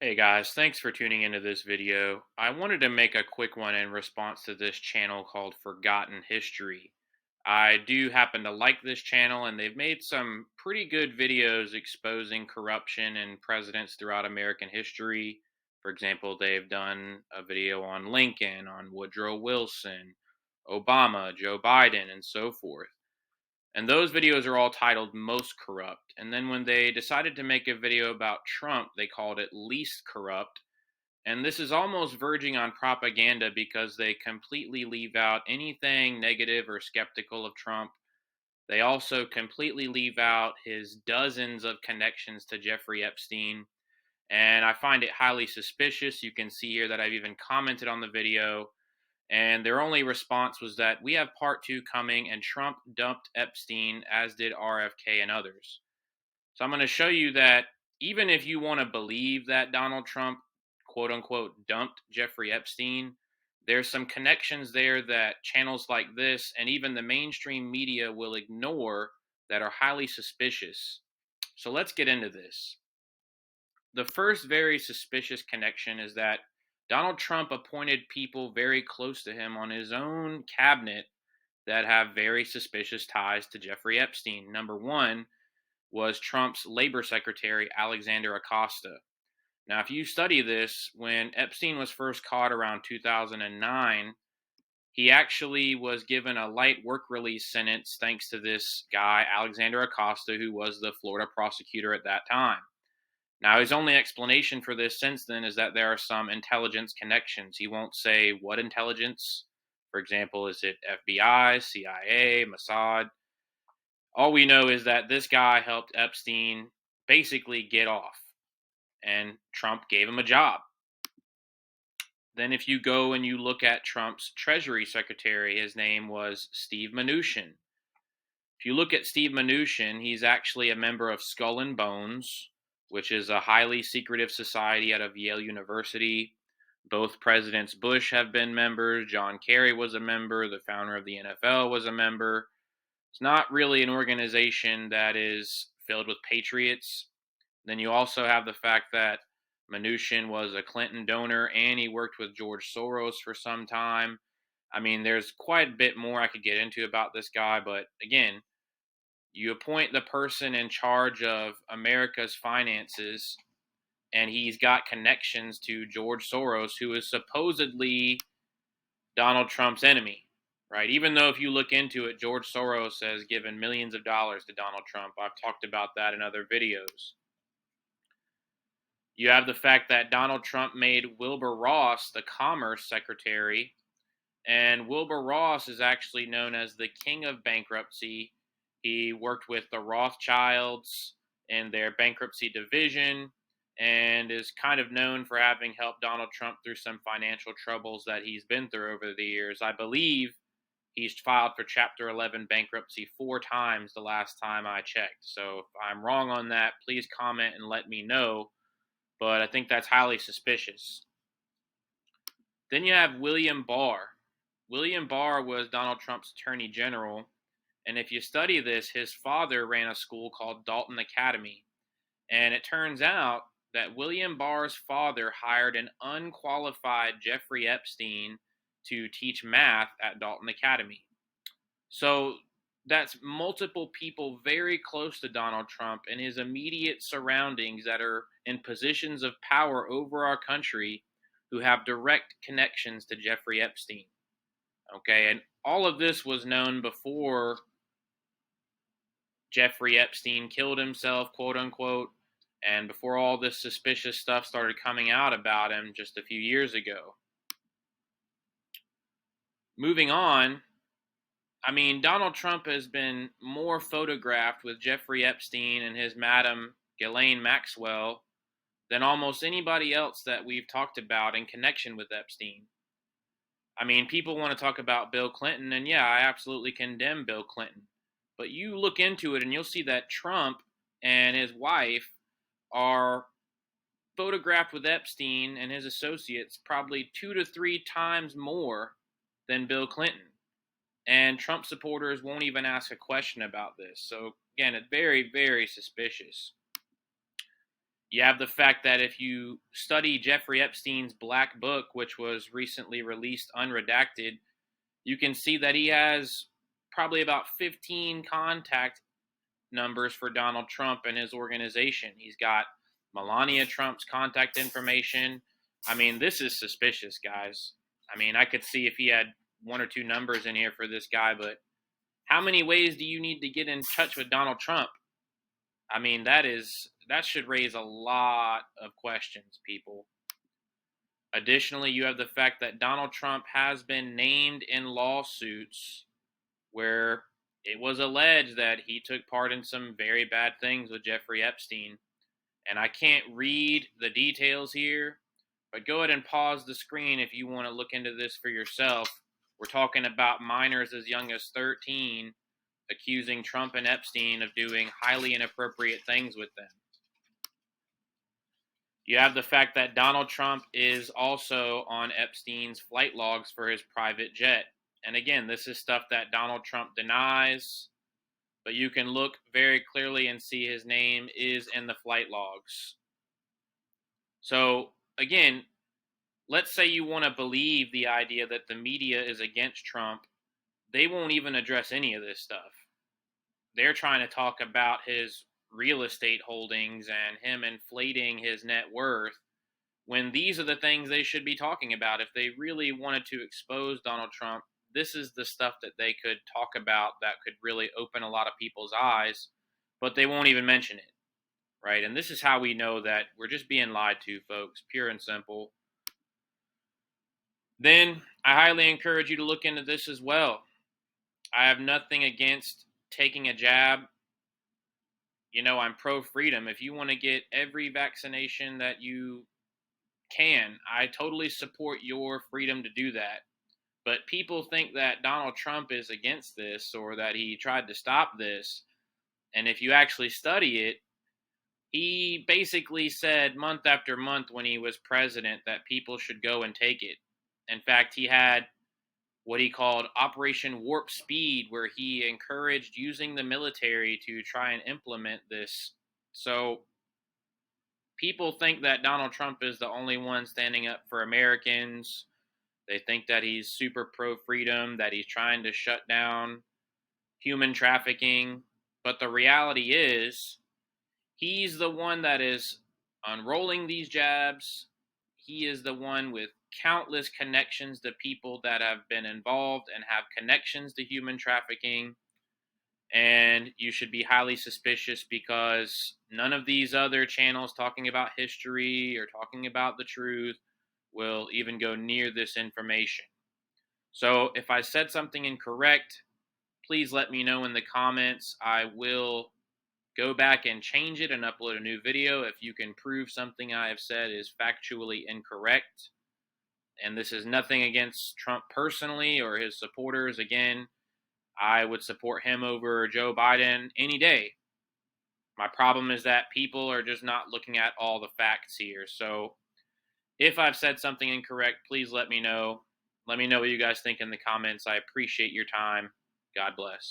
Hey guys, thanks for tuning into this video. I wanted to make a quick one in response to this channel called Forgotten History. I do happen to like this channel, and they've made some pretty good videos exposing corruption and presidents throughout American history. For example, they've done a video on Lincoln, on Woodrow Wilson, Obama, Joe Biden, and so forth. And those videos are all titled Most Corrupt. And then when they decided to make a video about Trump, they called it Least Corrupt. And this is almost verging on propaganda because they completely leave out anything negative or skeptical of Trump. They also completely leave out his dozens of connections to Jeffrey Epstein. And I find it highly suspicious. You can see here that I've even commented on the video. And their only response was that we have part two coming, and Trump dumped Epstein, as did RFK and others. So I'm going to show you that even if you want to believe that Donald Trump, quote unquote, dumped Jeffrey Epstein, there's some connections there that channels like this and even the mainstream media will ignore that are highly suspicious. So let's get into this. The first very suspicious connection is that Donald Trump appointed people very close to him on his own cabinet that have very suspicious ties to Jeffrey Epstein. Number one was Trump's labor secretary, Alexander Acosta. Now, if you study this, when Epstein was first caught around 2009, he actually was given a light work release sentence thanks to this guy, Alexander Acosta, who was the Florida prosecutor at that time. Now, his only explanation for this since then is that there are some intelligence connections. He won't say what intelligence. For example, is it FBI, CIA, Mossad? All we know is that this guy helped Epstein basically get off, and Trump gave him a job. Then, if you go and you look at Trump's Treasury Secretary, his name was Steve Mnuchin. If you look at Steve Mnuchin, he's actually a member of Skull and Bones, which is a highly secretive society out of Yale University. Both Presidents Bush have been members. John Kerry was a member. The founder of the NFL was a member. It's not really an organization that is filled with patriots. Then you also have the fact that Mnuchin was a Clinton donor and he worked with George Soros for some time. I mean, there's quite a bit more I could get into about this guy, but again, you appoint the person in charge of America's finances, and he's got connections to George Soros, who is supposedly Donald Trump's enemy, right? Even though if you look into it, George Soros has given millions of dollars to Donald Trump. I've talked about that in other videos. You have the fact that Donald Trump made Wilbur Ross the Commerce Secretary, and Wilbur Ross is actually known as the king of bankruptcy. He worked with the Rothschilds in their bankruptcy division and is kind of known for having helped Donald Trump through some financial troubles that he's been through over the years. I believe he's filed for Chapter 11 bankruptcy 4 times the last time I checked. So if I'm wrong on that, please comment and let me know. But I think that's highly suspicious. Then you have William Barr. William Barr was Donald Trump's attorney general. And if you study this, his father ran a school called Dalton Academy. And it turns out that William Barr's father hired an unqualified Jeffrey Epstein to teach math at Dalton Academy. So that's multiple people very close to Donald Trump and his immediate surroundings that are in positions of power over our country who have direct connections to Jeffrey Epstein. Okay, and all of this was known before Jeffrey Epstein killed himself, quote unquote, and before all this suspicious stuff started coming out about him just a few years ago. Moving on, I mean, Donald Trump has been more photographed with Jeffrey Epstein and his madam, Ghislaine Maxwell, than almost anybody else that we've talked about in connection with Epstein. I mean, people want to talk about Bill Clinton, and yeah, I absolutely condemn Bill Clinton. But you look into it and you'll see that Trump and his wife are photographed with Epstein and his associates probably 2 to 3 times more than Bill Clinton. And Trump supporters won't even ask a question about this. So, again, it's very, very suspicious. You have the fact that if you study Jeffrey Epstein's Black Book, which was recently released unredacted, you can see that he has probably about 15 contact numbers for Donald Trump and his organization. He's got Melania Trump's contact information. I mean, this is suspicious, guys. I mean, I could see if he had one or two numbers in here for this guy, but how many ways do you need to get in touch with Donald Trump? I mean, that should raise a lot of questions, people. Additionally, you have the fact that Donald Trump has been named in lawsuits where it was alleged that he took part in some very bad things with Jeffrey Epstein. And I can't read the details here, but go ahead and pause the screen if you want to look into this for yourself. We're talking about minors as young as 13 accusing Trump and Epstein of doing highly inappropriate things with them. You have the fact that Donald Trump is also on Epstein's flight logs for his private jet. And again, this is stuff that Donald Trump denies, but you can look very clearly and see his name is in the flight logs. So again, let's say you want to believe the idea that the media is against Trump. They won't even address any of this stuff. They're trying to talk about his real estate holdings and him inflating his net worth, when these are the things they should be talking about. If they really wanted to expose Donald Trump, this is the stuff that they could talk about that could really open a lot of people's eyes, but they won't even mention it, right? And this is how we know that we're just being lied to, folks, pure and simple. Then I highly encourage you to look into this as well. I have nothing against taking a jab. You know, I'm pro-freedom. If you want to get every vaccination that you can, I totally support your freedom to do that. But people think that Donald Trump is against this or that he tried to stop this. And if you actually study it, he basically said month after month when he was president that people should go and take it. In fact, he had what he called Operation Warp Speed, where he encouraged using the military to try and implement this. So people think that Donald Trump is the only one standing up for Americans. They think that he's super pro-freedom, that he's trying to shut down human trafficking. But the reality is, he's the one that is unrolling these jabs. He is the one with countless connections to people that have been involved and have connections to human trafficking. And you should be highly suspicious because none of these other channels talking about history or talking about the truth will even go near this information. So if I said something incorrect, please let me know in the comments. I will go back and change it and upload a new video if you can prove something I have said is factually incorrect. And this is nothing against Trump personally or his supporters. Again, I would support him over Joe Biden any day. My problem is that people are just not looking at all the facts here. So if I've said something incorrect, please let me know. Let me know what you guys think in the comments. I appreciate your time. God bless.